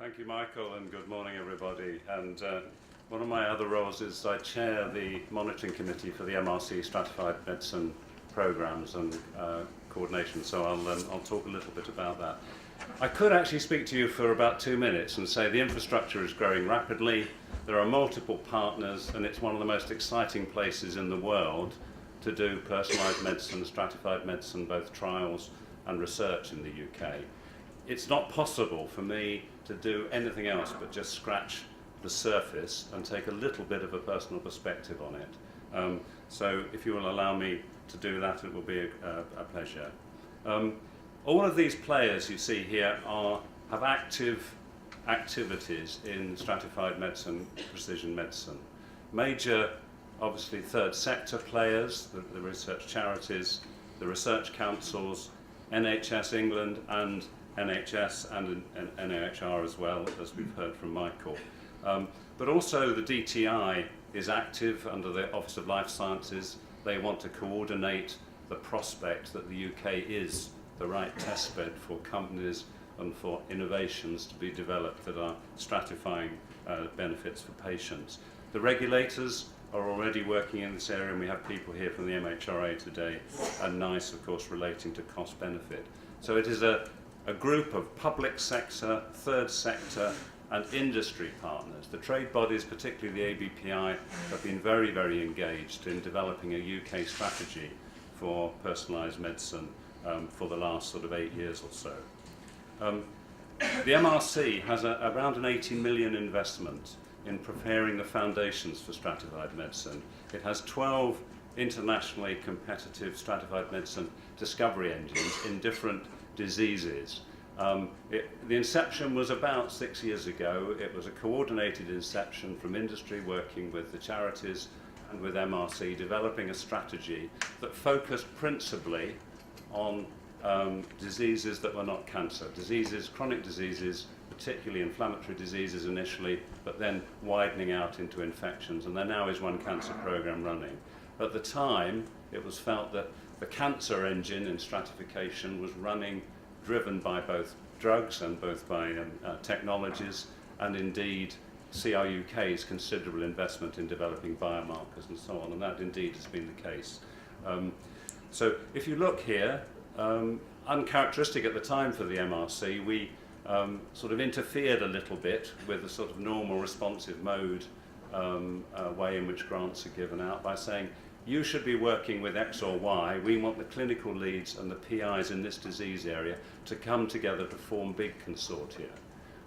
Thank you, Michael, and good morning, everybody. And one of my other roles is I chair the monitoring committee for the MRC Stratified Medicine programs and coordination, so I'll talk a little bit about that. I could actually speak to you for about 2 minutes and say the infrastructure is growing rapidly, there are multiple partners, and it's one of the most exciting places in the world to do personalised medicine, stratified medicine, both trials and research in the UK. It's not possible for me to do anything else but just scratch the surface and take a little bit of a personal perspective on it. So if you will allow me to do that, it will be a pleasure. All of these players you see here have active activities in stratified medicine, precision medicine. Major, obviously, third sector players, the research charities, the research councils, NHS England and NHS and NIHR as well, as we've heard from Michael. But also the DTI is active under the Office of Life Sciences. They want to coordinate the prospect that the UK is the right testbed for companies and for innovations to be developed that are stratifying benefits for patients. The regulators are already working in this area, and we have people here from the MHRA today, and NICE, of course, relating to cost benefit. So it is a group of public sector, third sector, and industry partners. The trade bodies, particularly the ABPI, have been very, very engaged in developing a UK strategy for personalised medicine for the last sort of 8 years or so. The MRC has around an 80 million investment in preparing the foundations for stratified medicine. It has 12 internationally competitive stratified medicine discovery engines in different diseases. The inception was about 6 years ago. It was a coordinated inception from industry working with the charities and with MRC, developing a strategy that focused principally on diseases that were not cancer, chronic diseases, particularly inflammatory diseases initially, but then widening out into infections, and there now is one cancer program running. At the time, it was felt that the cancer engine in stratification was driven by both drugs and both by technologies, and indeed CRUK's considerable investment in developing biomarkers and so on, and that indeed has been the case. So if you look here, uncharacteristic at the time for the MRC, we sort of interfered a little bit with the sort of normal responsive mode way in which grants are given out by saying, you should be working with X or Y. We want the clinical leads and the PIs in this disease area to come together to form big consortia.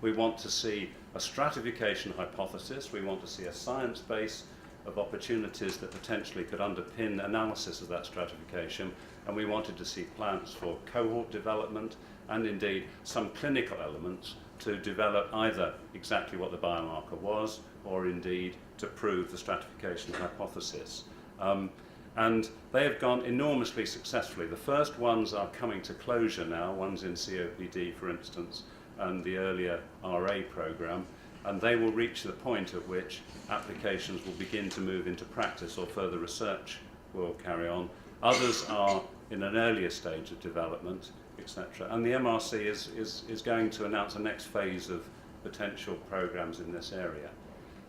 We want to see a stratification hypothesis. We want to see a science base of opportunities that potentially could underpin analysis of that stratification. And we wanted to see plans for cohort development and indeed some clinical elements to develop either exactly what the biomarker was or indeed to prove the stratification hypothesis. And they have gone enormously successfully. The first ones are coming to closure now, one's in COPD, for instance, and the earlier RA program, and they will reach the point at which applications will begin to move into practice or further research will carry on. Others are in an earlier stage of development, etc. And the MRC is going to announce the next phase of potential programs in this area.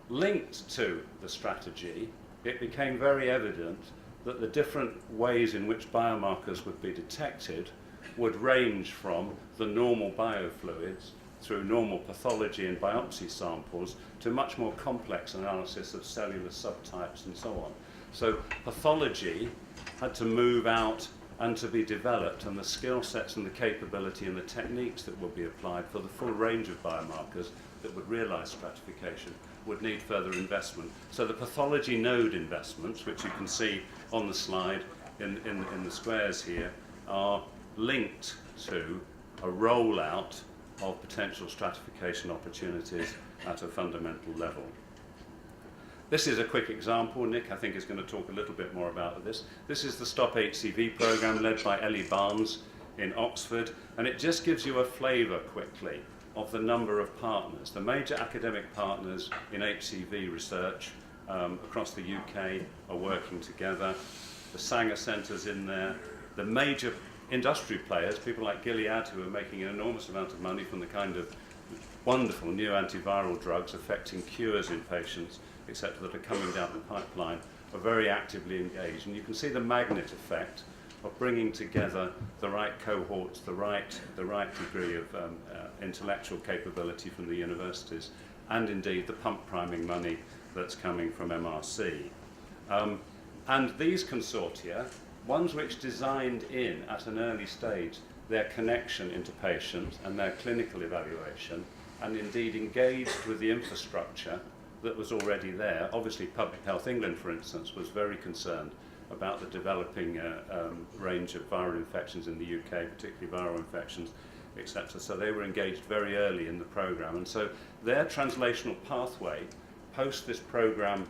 Linked to the strategy, it became very evident that the different ways in which biomarkers would be detected would range from the normal biofluids through normal pathology and biopsy samples to much more complex analysis of cellular subtypes and so on. So pathology had to move out and to be developed, and the skill sets and the capability and the techniques that would be applied for the full range of biomarkers that would realise stratification would need further investment. So the pathology node investments, which you can see on the slide in the squares here, are linked to a rollout of potential stratification opportunities at a fundamental level. This is a quick example. Nick, I think, is going to talk a little bit more about this. This is the Stop HCV program led by Ellie Barnes in Oxford, and it just gives you a flavour quickly of the number of partners. The major academic partners in HCV research across the UK are working together. The Sanger Centre's in there. The major industry players, people like Gilead, who are making an enormous amount of money from the kind of wonderful new antiviral drugs affecting cures in patients, etc., that are coming down the pipeline, are very actively engaged. And you can see the magnet effect of bringing together the right cohorts, the right degree of intellectual capability from the universities, and indeed the pump priming money that's coming from MRC. And these consortia, ones which designed in at an early stage their connection into patients and their clinical evaluation, and indeed engaged with the infrastructure that was already there. Obviously Public Health England, for instance, was very concerned about the developing range of viral infections in the UK, particularly viral infections, etc. So they were engaged very early in the programme, and so their translational pathway post this programme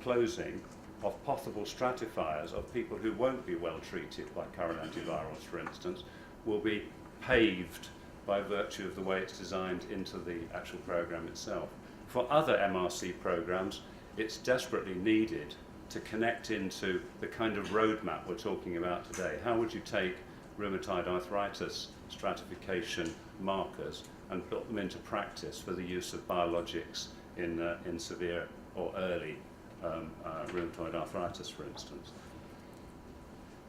closing of possible stratifiers of people who won't be well treated by current antivirals, for instance, will be paved by virtue of the way it's designed into the actual programme itself. For other MRC programmes, it's desperately needed to connect into the kind of roadmap we're talking about today. How would you take rheumatoid arthritis stratification markers and put them into practice for the use of biologics in severe or early rheumatoid arthritis, for instance?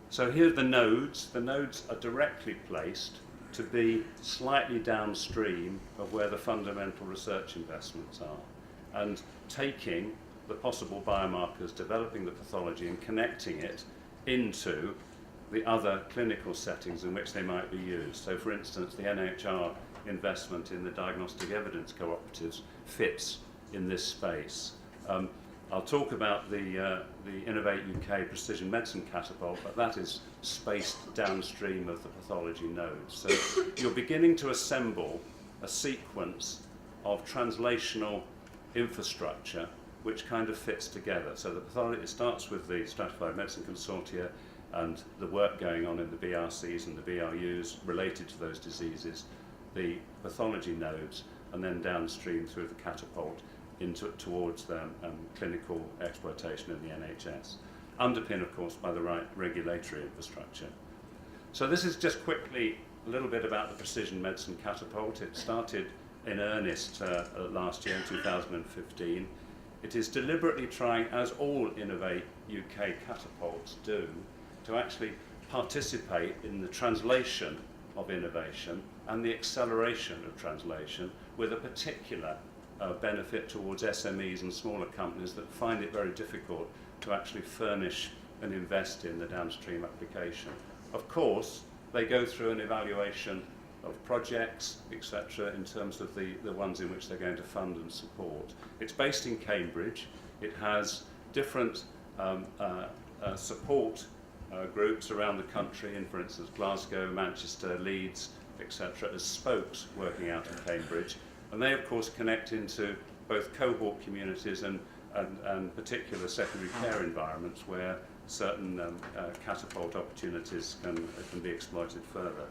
So here are the nodes. The nodes are directly placed to be slightly downstream of where the fundamental research investments are, and taking the possible biomarkers, developing the pathology and connecting it into the other clinical settings in which they might be used. So for instance, the NIHR investment in the diagnostic evidence cooperatives fits in this space. I'll talk about the Innovate UK Precision Medicine Catapult, but that is spaced downstream of the pathology nodes. So you're beginning to assemble a sequence of translational infrastructure which kind of fits together. So the pathology, it starts with the Stratified Medicine Consortia and the work going on in the BRCs and the BRUs related to those diseases, the pathology nodes, and then downstream through the Catapult towards the clinical exploitation in the NHS. Underpinned, of course, by the right regulatory infrastructure. So this is just quickly a little bit about the Precision Medicine Catapult. It started in earnest last year, in 2015. It is deliberately trying, as all Innovate UK catapults do, to actually participate in the translation of innovation and the acceleration of translation, with a particular benefit towards SMEs and smaller companies that find it very difficult to actually furnish and invest in the downstream application. Of course, they go through an evaluation of projects, etc., in terms of the ones in which they're going to fund and support. It's based in Cambridge. It has different support groups around the country, in, for instance, Glasgow, Manchester, Leeds, etc., as spokes working out of Cambridge. And they, of course, connect into both cohort communities and particular secondary care environments where certain catapult opportunities can be exploited further.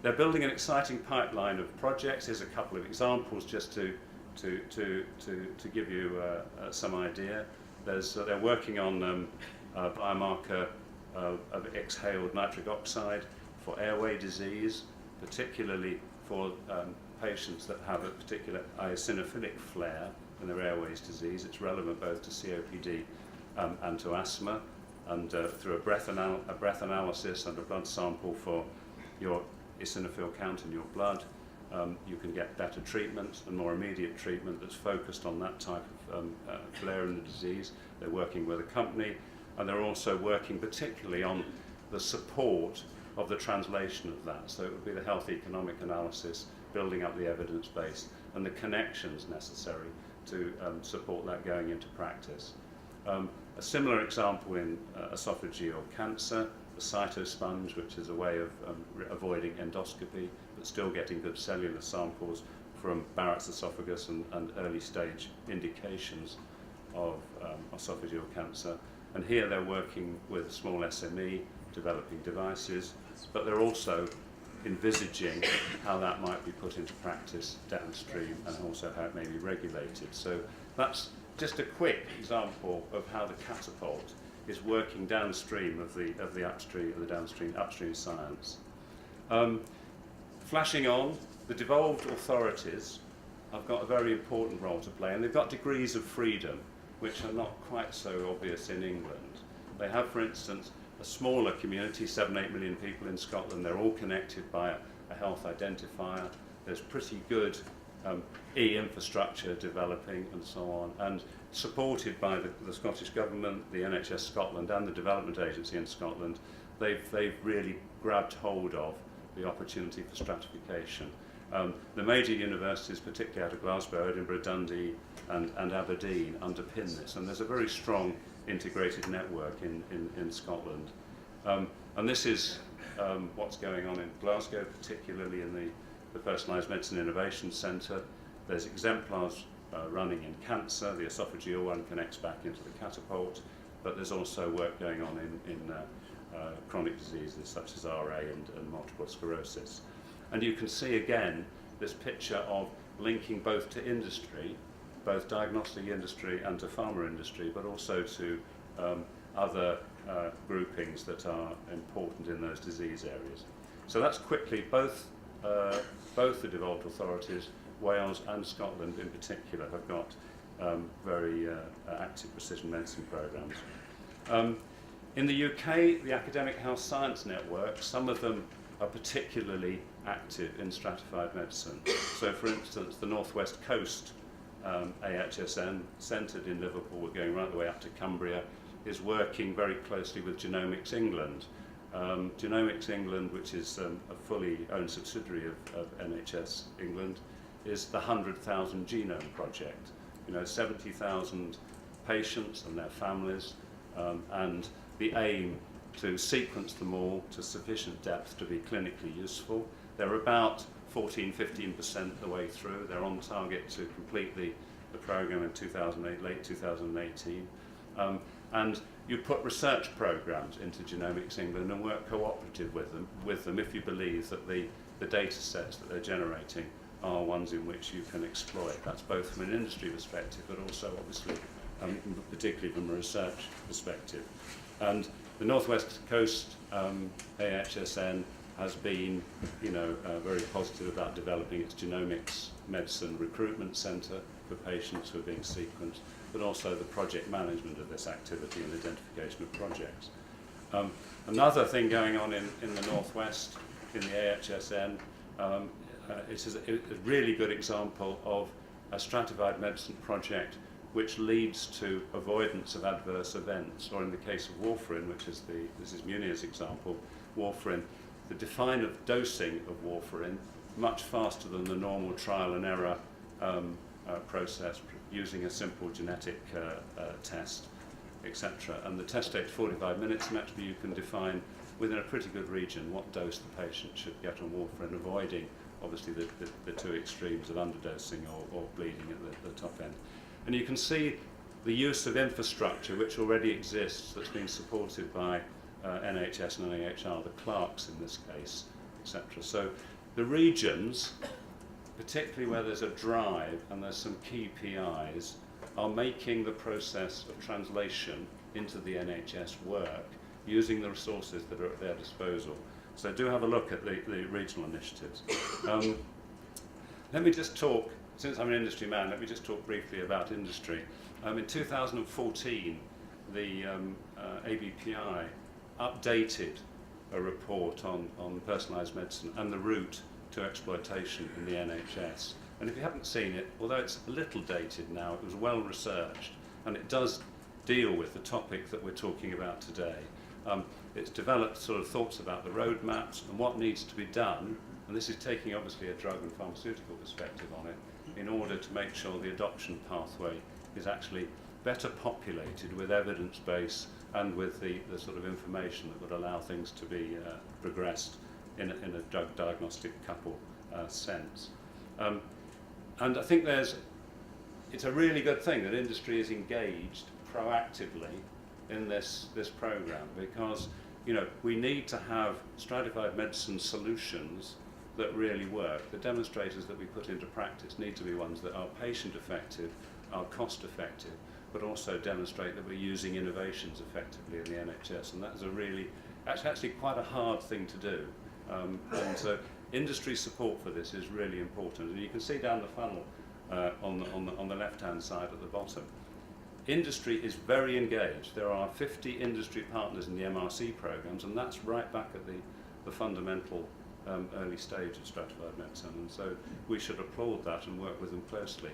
They're building an exciting pipeline of projects. Here's a couple of examples just to give you some idea. They're working on a biomarker of exhaled nitric oxide for airway disease, particularly for patients that have a particular eosinophilic flare in their airways disease. It's relevant both to COPD and to asthma. And through a breath analysis and a blood sample for your eosinophil count in your blood, you can get better treatment and more immediate treatment that's focused on that type of flare in the disease. They're working with a company, and they're also working particularly on the support of the translation of that. So it would be the health economic analysis, building up the evidence base, and the connections necessary to support that going into practice. A similar example in esophageal cancer, the cytosponge, which is a way of avoiding endoscopy, but still getting good cellular samples from Barrett's esophagus and early stage indications of esophageal cancer. And here they're working with a small SME, developing devices, but they're also envisaging how that might be put into practice downstream and also how it may be regulated. So that's just a quick example of how the Catapult is working downstream of the upstream science. Flashing on, the devolved authorities have got a very important role to play, and they've got degrees of freedom which are not quite so obvious in England. They have, for instance, a smaller community, 7-8 million people in Scotland. They're all connected by a health identifier. There's pretty good e-infrastructure developing and so on, and supported by the Scottish Government, the NHS Scotland and the Development Agency in Scotland. They've really grabbed hold of the opportunity for stratification. The major universities, particularly out of Glasgow, Edinburgh, Dundee and Aberdeen, underpin this, and there's a very strong integrated network in Scotland. And this is what's going on in Glasgow, particularly in the Personalised Medicine Innovation Centre. There's exemplars running in cancer. The esophageal one connects back into the Catapult, but there's also work going on in chronic diseases such as RA and multiple sclerosis. And you can see again this picture of linking both to industry, both diagnostic industry and to pharma industry, but also to other groupings that are important in those disease areas. So that's quickly both the devolved authorities, Wales and Scotland in particular, have got very active precision medicine programmes. In the UK, the Academic Health Science Network, some of them are particularly active in stratified medicine. So for instance, the North West Coast AHSN, centred in Liverpool, we're going right the way up to Cumbria, is working very closely with Genomics England. Genomics England, which is a fully owned subsidiary of NHS England, is the 100,000 Genome Project. 70,000 patients and their families, and the aim to sequence them all to sufficient depth to be clinically useful. They're about 14-15% the way through. They're on target to complete the program in 2008, late 2018. And you put research programs into Genomics England and work cooperative with them if you believe that the data sets that they're generating are ones in which you can exploit. That's both from an industry perspective, but also obviously particularly from a research perspective. And the North West Coast AHSN has been, very positive about developing its genomics medicine recruitment centre for patients who are being sequenced, but also the project management of this activity and identification of projects. Another thing going on in the Northwest, in the AHSN, it is a really good example of a stratified medicine project which leads to avoidance of adverse events, or in the case of warfarin, this is Munir's example, warfarin, the define of dosing of warfarin much faster than the normal trial and error process using a simple genetic test, etc. And the test takes 45 minutes, and actually you can define within a pretty good region what dose the patient should get on warfarin, avoiding obviously the two extremes of underdosing or bleeding at the top end. And you can see the use of infrastructure which already exists that's being supported by NHS and NIHR, the clerks in this case, etc. So the regions, particularly where there's a drive and there's some key PIs, are making the process of translation into the NHS work using the resources that are at their disposal. So do have a look at the regional initiatives. Let me just talk, since I'm an industry man, let me just talk briefly about industry. In 2014, the ABPI updated a report on personalised medicine and the route to exploitation in the NHS. And if you haven't seen it, although it's a little dated now, it was well researched, and it does deal with the topic that we're talking about today. It's developed sort of thoughts about the roadmaps and what needs to be done, and this is taking obviously a drug and pharmaceutical perspective on it, in order to make sure the adoption pathway is actually better populated with evidence base and with the sort of information that would allow things to be progressed in a drug diagnostic couple sense. And I think it's a really good thing that industry is engaged proactively in this program, because we need to have stratified medicine solutions that really work. The demonstrators that we put into practice need to be ones that are patient effective, are cost effective, but also demonstrate that we're using innovations effectively in the NHS, and that is actually quite a hard thing to do. And so Industry support for this is really important, and you can see down the funnel on the left-hand side at the bottom. Industry is very engaged. There are 50 industry partners in the MRC programs, and that's right back at the fundamental early stage of stratified medicine, and so we should applaud that and work with them closely.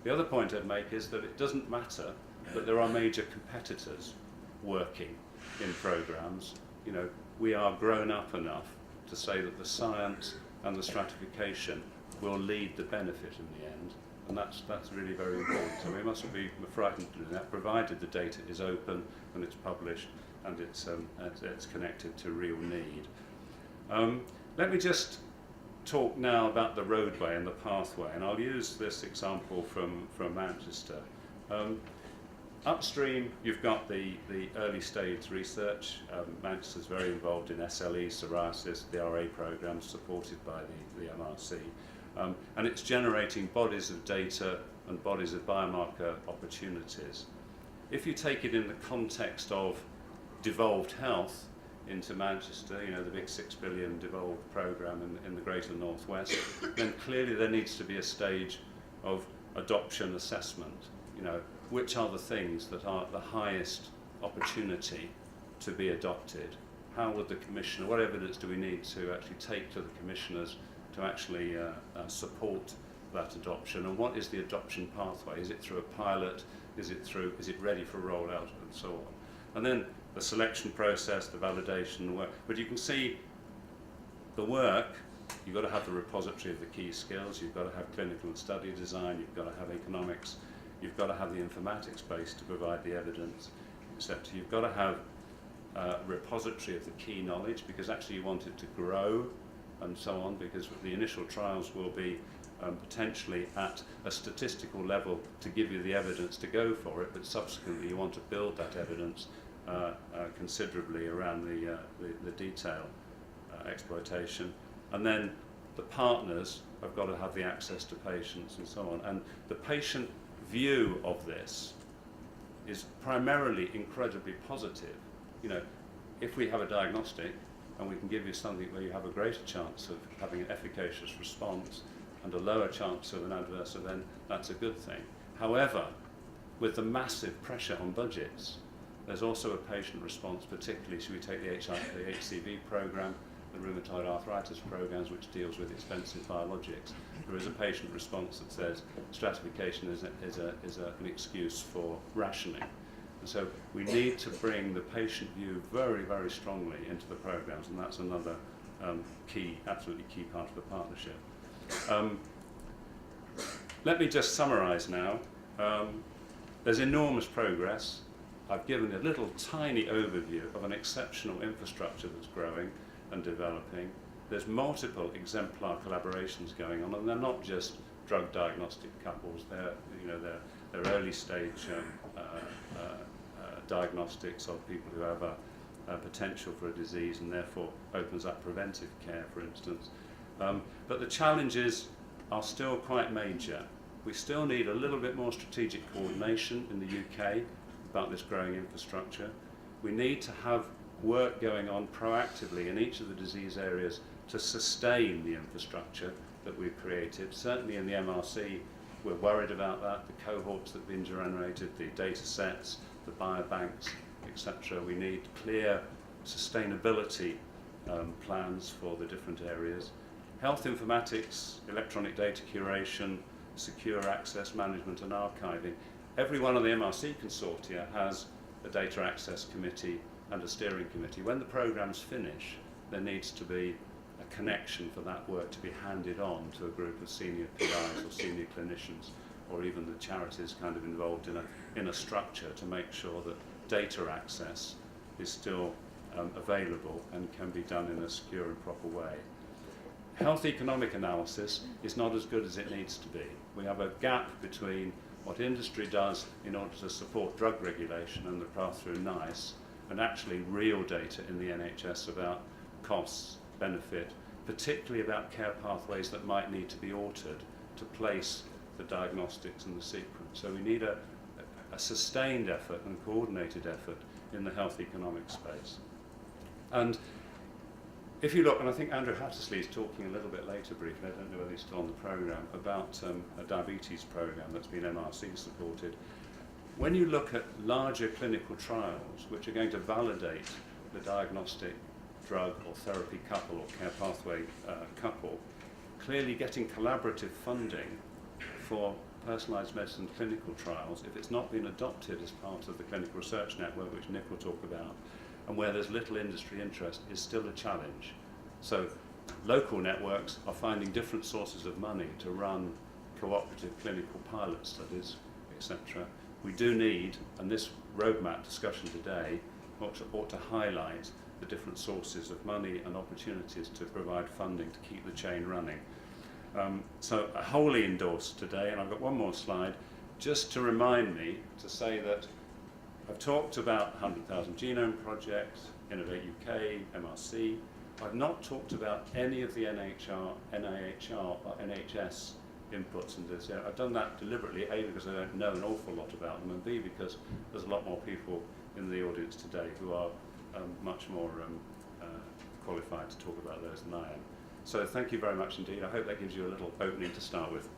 The other point I'd make is that it doesn't matter that there are major competitors working in programs. You know, we are grown up enough to say that the science and the stratification will lead the benefit in the end, and that's really very important. So we mustn't be frightened to do that, provided the data is open and it's published and it's connected to real need. Let me just talk now about the roadway and the pathway, and I'll use this example from Manchester. Upstream, you've got the early stage research. Manchester's very involved in SLE, psoriasis, the RA program supported by the MRC. And it's generating bodies of data and bodies of biomarker opportunities. If you take it in the context of devolved health into Manchester, you know, the big $6 billion devolved program in the Greater Northwest, then clearly there needs to be a stage of adoption assessment. You know, which are the things that are the highest opportunity to be adopted? How would the commissioner, what evidence do we need to actually take to the commissioners to actually support that adoption? And what is the adoption pathway? Is it through a pilot? Is it ready for rollout, and so on? And then the selection process, the validation work. But you can see the work. You've got to have the repository of the key skills. You've got to have clinical and study design. You've got to have economics. You've got to have the informatics base to provide the evidence, etc. You've got to have a repository of the key knowledge, because actually you want it to grow and so on, because the initial trials will be potentially at a statistical level to give you the evidence to go for it, but subsequently you want to build that evidence considerably around the detail exploitation. And then the partners have got to have the access to patients and so on. And the patient view of this is primarily incredibly positive. You know, if we have a diagnostic and we can give you something where you have a greater chance of having an efficacious response and a lower chance of an adverse event, that's a good thing. However, with the massive pressure on budgets, there's also a patient response, particularly should we take the HCV program, the rheumatoid arthritis programs, which deals with expensive biologics. There is a patient response that says stratification is an excuse for rationing. And so we need to bring the patient view very, very strongly into the programs, and that's another absolutely key part of the partnership. Let me just summarize now. There's enormous progress. I've given a little tiny overview of an exceptional infrastructure that's growing and developing. There's multiple exemplar collaborations going on, and they're not just drug diagnostic couples. They're early stage diagnostics of people who have a potential for a disease, and therefore opens up preventive care, for instance. But the challenges are still quite major. We still need a little bit more strategic coordination in the UK about this growing infrastructure. We need to have work going on proactively in each of the disease areas to sustain the infrastructure that we've created. Certainly in the MRC, we're worried about that, the cohorts that have been generated, the data sets, the biobanks, etc. We need clear sustainability plans for the different areas. Health informatics, electronic data curation, secure access management and archiving. Every one of the MRC consortia has a data access committee and a steering committee. When the programs finish, there needs to be a connection for that work to be handed on to a group of senior PIs or senior clinicians, or even the charities kind of involved in a structure to make sure that data access is still available and can be done in a secure and proper way. Health economic analysis is not as good as it needs to be. We have a gap between what industry does in order to support drug regulation and the path through NICE, and actually real data in the NHS about costs, benefit, particularly about care pathways that might need to be altered to place the diagnostics and the sequence. So we need a sustained effort and coordinated effort in the health economic space. And if you look, and I think Andrew Hattersley is talking a little bit later briefly, I don't know whether he's still on the programme, about a diabetes programme that's been MRC supported. When you look at larger clinical trials which are going to validate the diagnostic drug or therapy couple or care pathway couple, clearly getting collaborative funding for personalised medicine clinical trials, if it's not been adopted as part of the clinical research network, which Nick will talk about, and where there's little industry interest, is still a challenge. So local networks are finding different sources of money to run cooperative clinical pilot studies, etc. We do need, and this roadmap discussion today ought to highlight the different sources of money and opportunities to provide funding to keep the chain running. So I wholly endorse today, and I've got one more slide, just to remind me to say that I've talked about 100,000 Genome Project, Innovate UK, MRC. I've not talked about any of the NIHR or NHS inputs into this. I've done that deliberately, A, because I don't know an awful lot about them, and B, because there's a lot more people in the audience today who are much more qualified to talk about those than I am. So thank you very much indeed. I hope that gives you a little opening to start with.